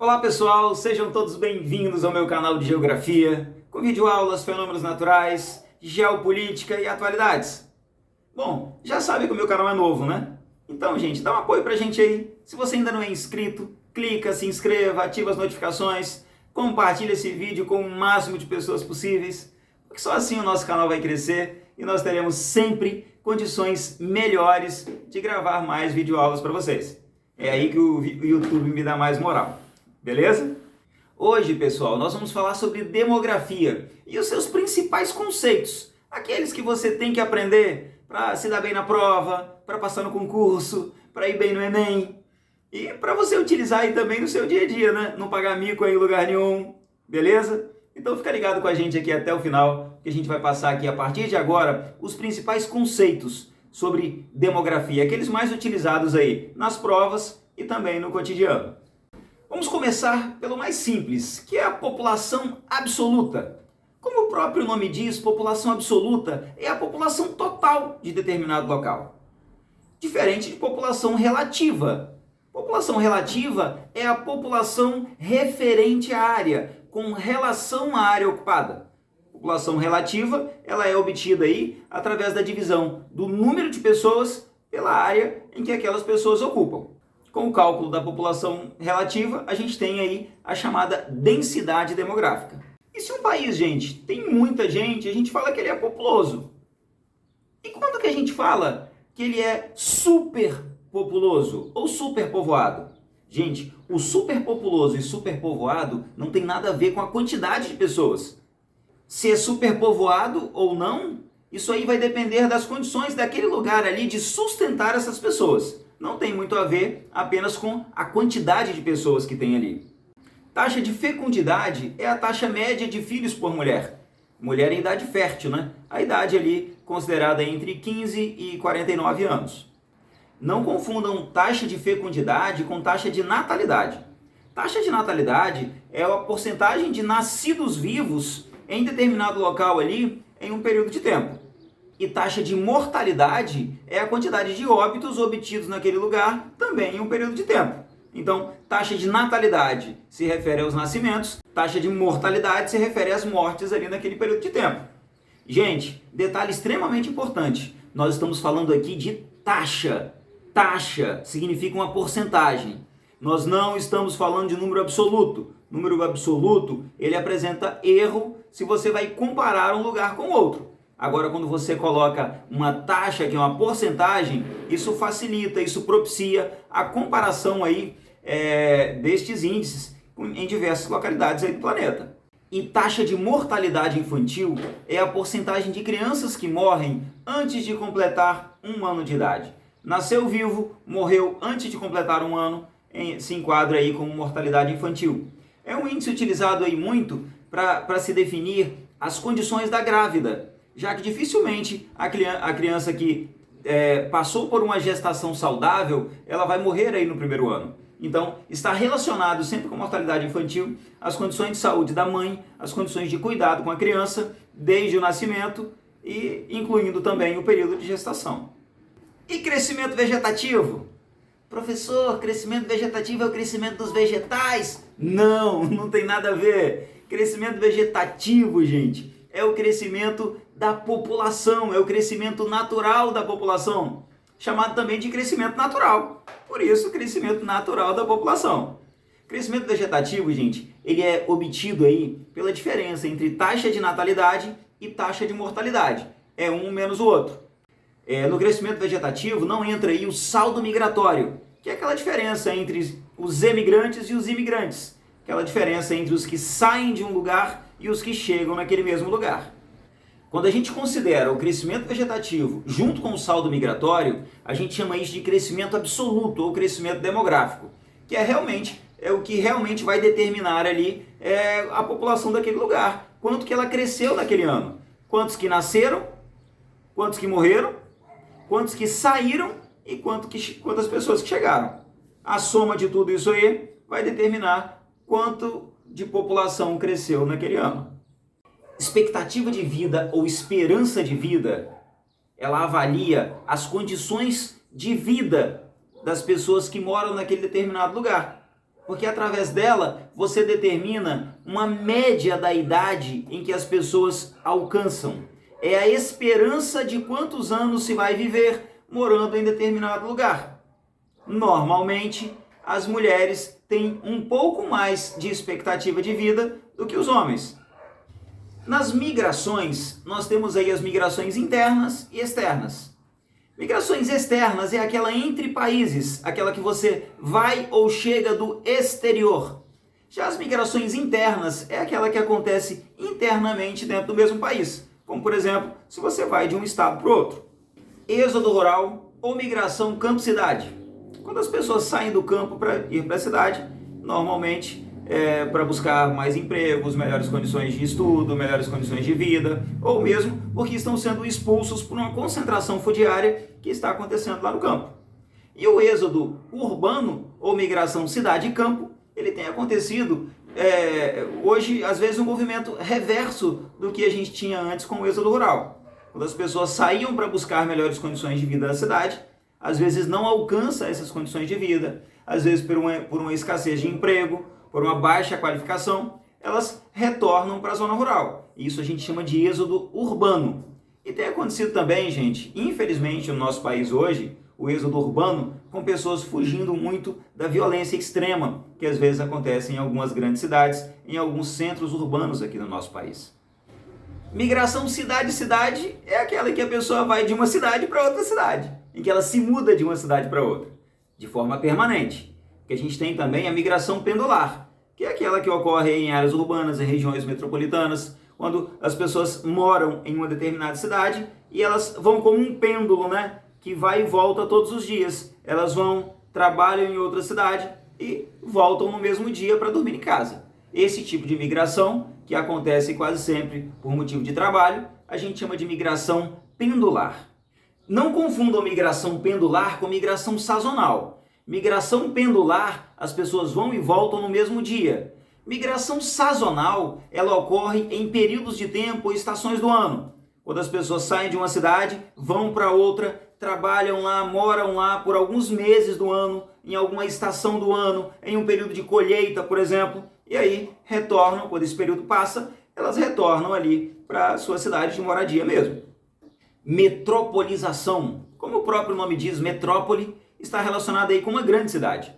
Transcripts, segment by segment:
Olá pessoal, sejam todos bem-vindos ao meu canal de Geografia, com videoaulas, fenômenos naturais, geopolítica e atualidades. Bom, já sabe que o meu canal é novo, né? Então, gente, dá um apoio pra gente aí. Se você ainda não é inscrito, clica, se inscreva, ativa as notificações, compartilha esse vídeo com o máximo de pessoas possíveis, porque só assim o nosso canal vai crescer e nós teremos sempre condições melhores de gravar mais videoaulas para vocês. É aí que o YouTube me dá mais moral. Beleza? Hoje, pessoal, nós vamos falar sobre demografia e os seus principais conceitos, aqueles que você tem que aprender para se dar bem na prova, para passar no concurso, para ir bem no Enem e para você utilizar aí também no seu dia a dia, né? Não pagar mico aí em lugar nenhum, beleza? Então fica ligado com a gente aqui até o final, que a gente vai passar aqui a partir de agora os principais conceitos sobre demografia, aqueles mais utilizados aí nas provas e também no cotidiano. Vamos começar pelo mais simples, que é a população absoluta. Como o próprio nome diz, população absoluta é a população total de determinado local. Diferente de população relativa. População relativa é a população referente à área, com relação à área ocupada. População relativa, ela é obtida aí através da divisão do número de pessoas pela área em que aquelas pessoas ocupam. Com o cálculo da população relativa, a gente tem aí a chamada densidade demográfica. E se um país, gente, tem muita gente, a gente fala que ele é populoso. E quando que a gente fala que ele é superpopuloso ou superpovoado? Gente, o superpopuloso e superpovoado não tem nada a ver com a quantidade de pessoas. Se é superpovoado ou não, isso aí vai depender das condições daquele lugar ali de sustentar essas pessoas. Não tem muito a ver apenas com a quantidade de pessoas que tem ali. Taxa de fecundidade é a taxa média de filhos por mulher. Mulher em idade fértil, né? A idade ali considerada entre 15 e 49 anos. Não confundam taxa de fecundidade com taxa de natalidade. Taxa de natalidade é a porcentagem de nascidos vivos em determinado local ali em um período de tempo. E taxa de mortalidade é a quantidade de óbitos obtidos naquele lugar também em um período de tempo. Então, taxa de natalidade se refere aos nascimentos, taxa de mortalidade se refere às mortes ali naquele período de tempo. Gente, detalhe extremamente importante, nós estamos falando aqui de taxa. Taxa significa uma porcentagem. Nós não estamos falando de número absoluto. Número absoluto, ele apresenta erro se você vai comparar um lugar com outro. Agora, quando você coloca uma taxa, que é uma porcentagem, isso facilita, isso propicia a comparação aí destes índices em diversas localidades aí do planeta. E taxa de mortalidade infantil é a porcentagem de crianças que morrem antes de completar 1 ano de idade. Nasceu vivo, morreu antes de completar 1 ano, se enquadra aí como mortalidade infantil. É um índice utilizado aí muito para se definir as condições da grávida, já que dificilmente a criança que passou por uma gestação saudável, ela vai morrer aí no primeiro ano. Então, está relacionado sempre com a mortalidade infantil, as condições de saúde da mãe, as condições de cuidado com a criança, desde o nascimento e incluindo também o período de gestação. E crescimento vegetativo? Professor, crescimento vegetativo é o crescimento dos vegetais? Não, não tem nada a ver. Crescimento vegetativo, gente, é o crescimento da população, é o crescimento natural da população, chamado também de crescimento natural. Por isso, crescimento natural da população. Crescimento vegetativo, gente, ele é obtido aí pela diferença entre taxa de natalidade e taxa de mortalidade. É um menos o outro. No crescimento vegetativo não entra aí o saldo migratório, que é aquela diferença entre os emigrantes e os imigrantes. Aquela diferença entre os que saem de um lugar e os que chegam naquele mesmo lugar. Quando a gente considera o crescimento vegetativo junto com o saldo migratório, a gente chama isso de crescimento absoluto ou crescimento demográfico, que é o que realmente vai determinar ali a população daquele lugar, quanto que ela cresceu naquele ano, quantos que nasceram, quantos que morreram, quantos que saíram e quantas pessoas que chegaram. A soma de tudo isso aí vai determinar quanto de população cresceu naquele ano. Expectativa de vida ou esperança de vida, ela avalia as condições de vida das pessoas que moram naquele determinado lugar. porque através dela você determina uma média da idade em que as pessoas alcançam. É a esperança de quantos anos se vai viver morando em determinado lugar. Normalmente, as mulheres têm um pouco mais de expectativa de vida do que os homens. Nas migrações, nós temos aí as migrações internas e externas. Migrações externas é aquela entre países, aquela que você vai ou chega do exterior. Já as migrações internas é aquela que acontece internamente dentro do mesmo país, como por exemplo, se você vai de um estado para o outro. Êxodo rural ou migração campo-cidade. Quando as pessoas saem do campo para ir para a cidade, normalmente para buscar mais empregos, melhores condições de estudo, melhores condições de vida, ou mesmo porque estão sendo expulsos por uma concentração fundiária que está acontecendo lá no campo. E o êxodo urbano, ou migração cidade-campo, ele tem acontecido hoje, às vezes, um movimento reverso do que a gente tinha antes com o êxodo rural. Quando as pessoas saíam para buscar melhores condições de vida na cidade, às vezes não alcança essas condições de vida, às vezes por uma escassez de emprego, por uma baixa qualificação, elas retornam para a zona rural. Isso a gente chama de êxodo urbano. E tem acontecido também, gente, infelizmente no nosso país hoje, o êxodo urbano com pessoas fugindo muito da violência extrema, que às vezes acontece em algumas grandes cidades, em alguns centros urbanos aqui no nosso país. Migração cidade-cidade é aquela em que a pessoa vai de uma cidade para outra cidade, em que ela se muda de uma cidade para outra, de forma permanente. Que a gente tem também a migração pendular, que é aquela que ocorre em áreas urbanas, em regiões metropolitanas, quando as pessoas moram em uma determinada cidade e elas vão como um pêndulo, né? Que vai e volta todos os dias. Elas vão, trabalham em outra cidade e voltam no mesmo dia para dormir em casa. Esse tipo de migração, que acontece quase sempre por motivo de trabalho, a gente chama de migração pendular. Não confundam migração pendular com migração sazonal. Migração pendular, as pessoas vão e voltam no mesmo dia. Migração sazonal, ela ocorre em períodos de tempo ou estações do ano. Quando as pessoas saem de uma cidade, vão para outra, trabalham lá, moram lá por alguns meses do ano, em alguma estação do ano, em um período de colheita, por exemplo, e aí retornam, quando esse período passa, elas retornam ali para a sua cidade de moradia mesmo. Metropolização, como o próprio nome diz, metrópole, está relacionada aí com uma grande cidade.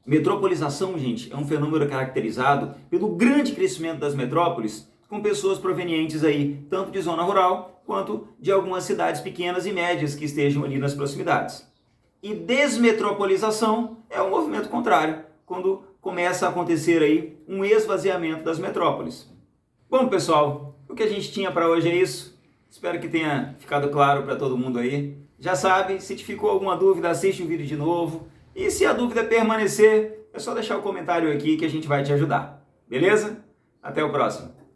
Metropolização, gente, é um fenômeno caracterizado pelo grande crescimento das metrópoles, com pessoas provenientes aí tanto de zona rural quanto de algumas cidades pequenas e médias que estejam ali nas proximidades. E desmetropolização é um movimento contrário, quando começa a acontecer aí um esvaziamento das metrópoles. Bom, pessoal, o que a gente tinha para hoje é isso. Espero que tenha ficado claro para todo mundo aí. Já sabe, se te ficou alguma dúvida, assiste o vídeo de novo. E se a dúvida permanecer, é só deixar o comentário aqui que a gente vai te ajudar. Beleza? Até o próximo.